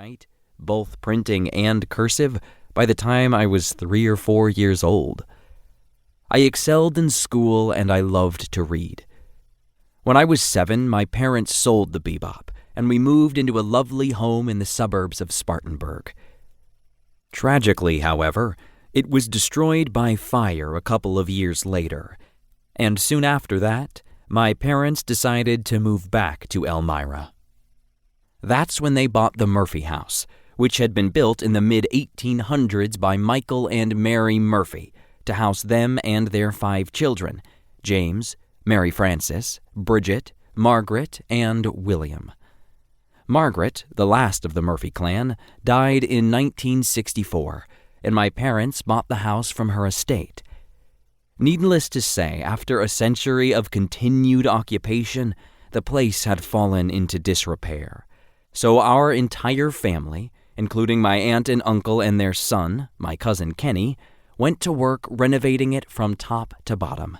write, both printing and cursive, by the time I was 3 or 4 years old. I excelled in school and I loved to read. When I was 7, my parents sold the Bebop, and we moved into a lovely home in the suburbs of Spartanburg. Tragically, however, it was destroyed by fire a couple of years later, and soon after that, my parents decided to move back to Elmira. That's when they bought the Murphy House, which had been built in the mid-1800s by Michael and Mary Murphy to house them and their 5 children, James, Mary Frances, Bridget, Margaret, and William. Margaret, the last of the Murphy clan, died in 1964, and my parents bought the house from her estate. Needless to say, after a century of continued occupation, the place had fallen into disrepair. So our entire family, including my aunt and uncle and their son, my cousin Kenny, went to work renovating it from top to bottom.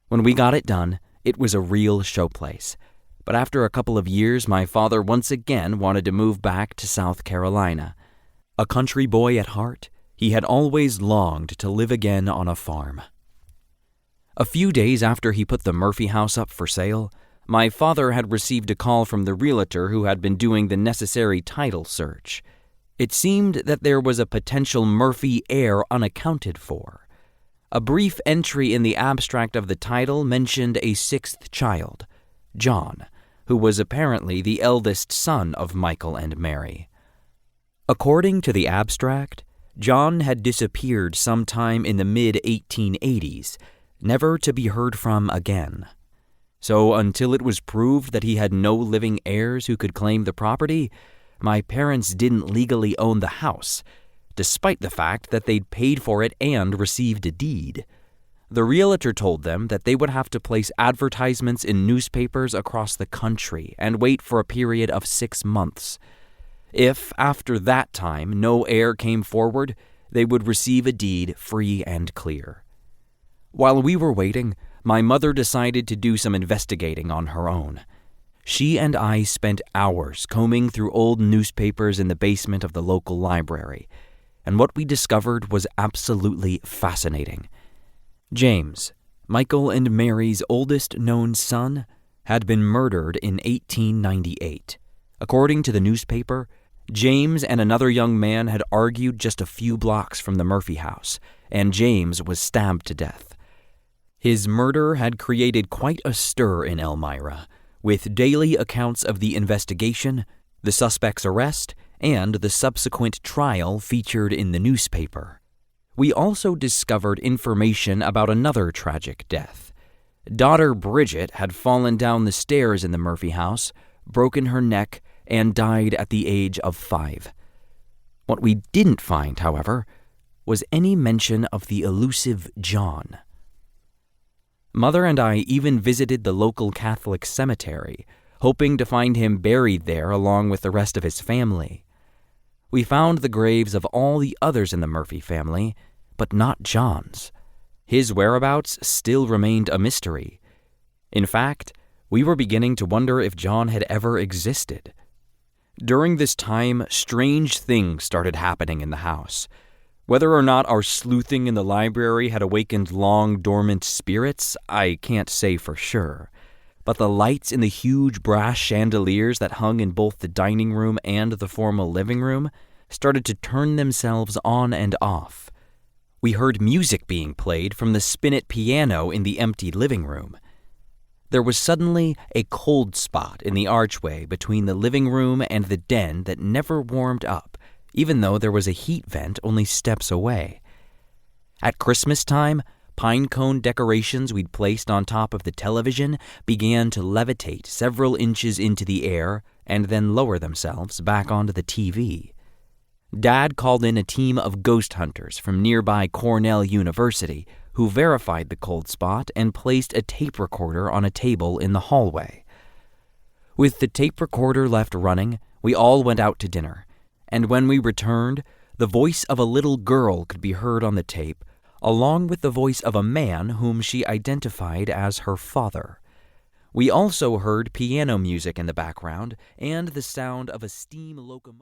When we got it done, it was a real showplace. But after a couple of years, my father once again wanted to move back to South Carolina. A country boy at heart, he had always longed to live again on a farm. A few days after he put the Murphy house up for sale, my father had received a call from the realtor who had been doing the necessary title search. It seemed that there was a potential Murphy heir unaccounted for. A brief entry in the abstract of the title mentioned a 6th child, John, who was apparently the eldest son of Michael and Mary. According to the abstract, John had disappeared sometime in the mid-1880s, never to be heard from again. So until it was proved that he had no living heirs who could claim the property, my parents didn't legally own the house, despite the fact that they'd paid for it and received a deed. The realtor told them that they would have to place advertisements in newspapers across the country and wait for a period of 6 months. If, after that time, no heir came forward, they would receive a deed free and clear. While we were waiting, my mother decided to do some investigating on her own. She and I spent hours combing through old newspapers in the basement of the local library, and what we discovered was absolutely fascinating. James, Michael and Mary's oldest known son, had been murdered in 1898. According to the newspaper, James and another young man had argued just a few blocks from the Murphy house, and James was stabbed to death. His murder had created quite a stir in Elmira, with daily accounts of the investigation, the suspect's arrest, and the subsequent trial featured in the newspaper. We also discovered information about another tragic death. Daughter Bridget had fallen down the stairs in the Murphy house, broken her neck, and died at the age of 5. What we didn't find, however, was any mention of the elusive John. Mother and I even visited the local Catholic cemetery, hoping to find him buried there along with the rest of his family. We found the graves of all the others in the Murphy family, but not John's. His whereabouts still remained a mystery. In fact, we were beginning to wonder if John had ever existed. During this time, strange things started happening in the house. Whether or not our sleuthing in the library had awakened long-dormant spirits, I can't say for sure. But the lights in the huge brass chandeliers that hung in both the dining room and the formal living room started to turn themselves on and off. We heard music being played from the spinet piano in the empty living room. There was suddenly a cold spot in the archway between the living room and the den that never warmed up, even though there was a heat vent only steps away. At Christmas time, pine cone decorations we'd placed on top of the television began to levitate several inches into the air and then lower themselves back onto the TV. Dad called in a team of ghost hunters from nearby Cornell University who verified the cold spot and placed a tape recorder on a table in the hallway. With the tape recorder left running, we all went out to dinner, and when we returned, the voice of a little girl could be heard on the tape, along with the voice of a man whom she identified as her father. We also heard piano music in the background and the sound of a steam locomotive.